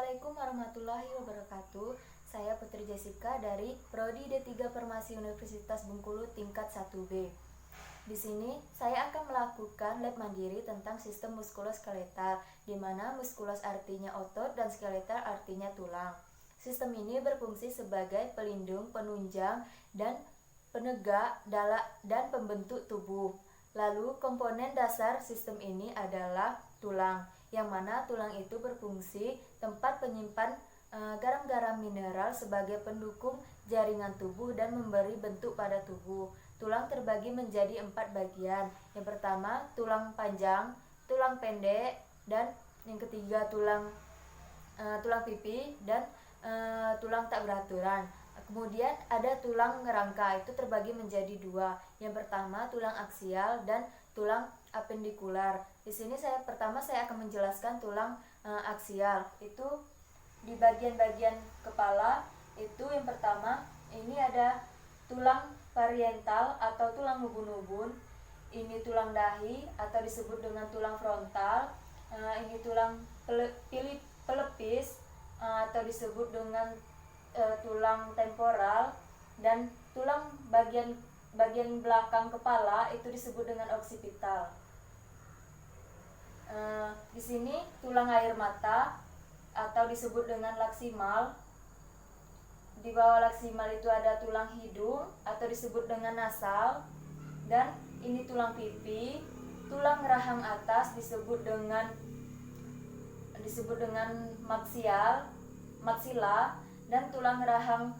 Assalamualaikum warahmatullahi wabarakatuh. Saya Putri Jessica dari Prodi D3 Farmasi Universitas Bengkulu tingkat 1B. Di sini saya akan melakukan lab mandiri tentang sistem muskuloskeletal, di mana muskulos artinya otot dan skeletal artinya tulang. Sistem ini berfungsi sebagai pelindung, penunjang, dan penegak dan pembentuk tubuh. Lalu komponen dasar sistem ini adalah tulang, yang mana tulang itu berfungsi tempat penyimpan garam-garam mineral sebagai pendukung jaringan tubuh dan memberi bentuk pada tubuh. Tulang terbagi menjadi 4 bagian. Yang pertama tulang panjang, tulang pendek, dan yang ketiga tulang pipi dan tulang tak beraturan. Kemudian ada tulang rangka, itu terbagi menjadi 2. Yang pertama tulang aksial dan tulang apendikular. Di sini saya akan menjelaskan tulang aksial. Itu di bagian-bagian kepala. Itu yang pertama ini ada tulang parietal atau tulang ubun-ubun. Ini tulang dahi atau disebut dengan tulang frontal. Ini tulang pelepis atau disebut dengan tulang temporal, dan tulang bagian belakang kepala itu disebut dengan oksipital. Di sini tulang air mata atau disebut dengan laksimal. Di bawah laksimal itu ada tulang hidung atau disebut dengan nasal, dan ini tulang pipi. Tulang rahang atas disebut dengan maksila, dan tulang rahang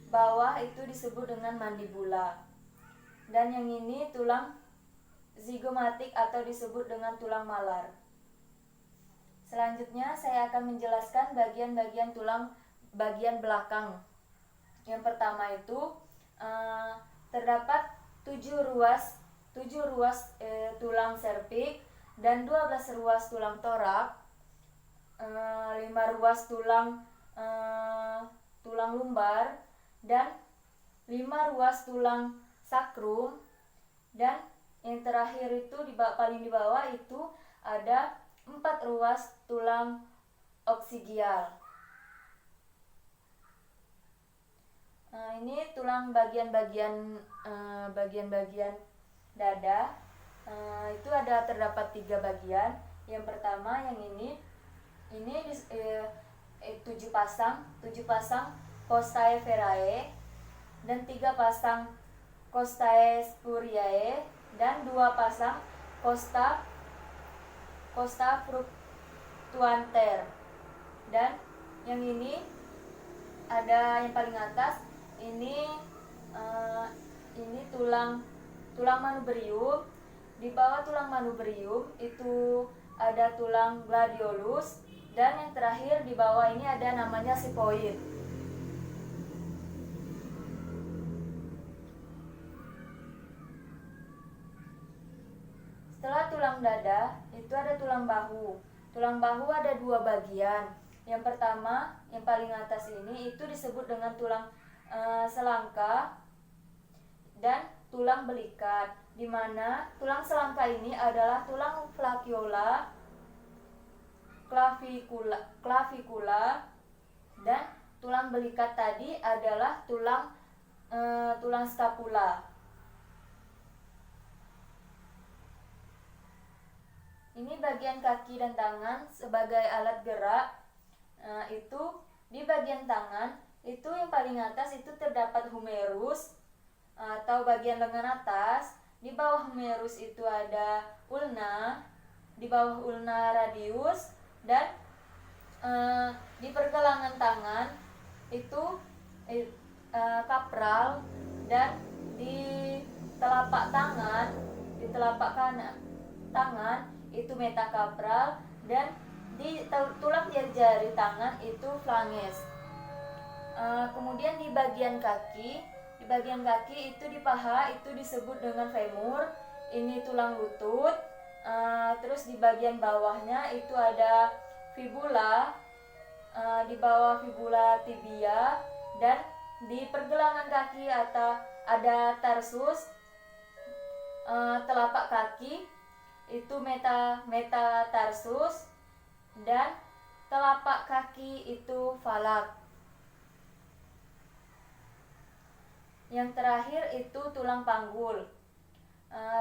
bawah itu disebut dengan mandibula. Dan yang ini tulang zigomatik atau disebut dengan tulang malar. Selanjutnya saya akan menjelaskan bagian-bagian tulang bagian belakang. Yang pertama itu terdapat 7 ruas tulang serviks dan 12 ruas tulang torak, 5 ruas tulang lumbar, dan 5 ruas tulang sakrum, dan yang terakhir itu paling di bawah itu ada 4 ruas tulang oksigial. Ini tulang bagian-bagian dada. Itu terdapat 3 bagian. Yang pertama yang ini 7 pasang costae verae, dan 3 pasang costae spuriae, dan 2 pasang costa fructuanter. Dan yang ini ada yang paling atas ini tulang manubrium. Di bawah tulang manubrium itu ada tulang gladiolus, dan yang terakhir di bawah ini ada namanya sifoid. Setelah tulang dada itu ada tulang bahu. Tulang bahu ada 2 bagian. Yang pertama yang paling atas ini itu disebut dengan tulang selangka dan tulang belikat, di mana tulang selangka ini adalah tulang flacula, clavicula, dan tulang belikat tadi adalah tulang scapula. Ini bagian kaki dan tangan sebagai alat gerak. Itu di bagian tangan itu yang paling atas itu terdapat humerus atau bagian lengan atas. Di bawah humerus itu ada ulna, di bawah ulna radius, dan di pergelangan tangan itu kapral, dan di telapak kanan tangan itu metakapral, dan di tulang jari tangan itu flanges. Kemudian di bagian kaki itu di paha itu disebut dengan femur. Ini tulang lutut. Terus di bagian bawahnya itu ada fibula, di bawah fibula tibia, dan di pergelangan kaki atau ada tarsus. Telapak kaki itu metatarsus, dan telapak kaki itu falak. Yang terakhir itu tulang panggul.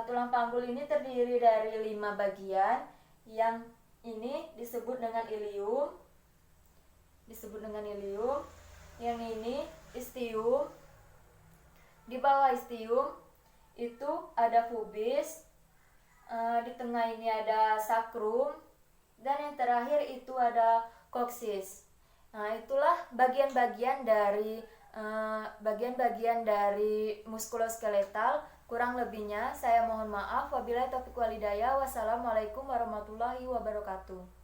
Tulang panggul ini terdiri dari 5 bagian. Yang ini disebut dengan ilium. Yang ini istium. Di bawah istium itu ada pubis. Di tengah ini ada sakrum. Dan yang terakhir itu ada koksis. Nah, itulah bagian-bagian dari muskuloskeletal. Kurang lebihnya saya mohon maaf. Wabillahi taufiq walhidayah. Wassalamualaikum warahmatullahi wabarakatuh.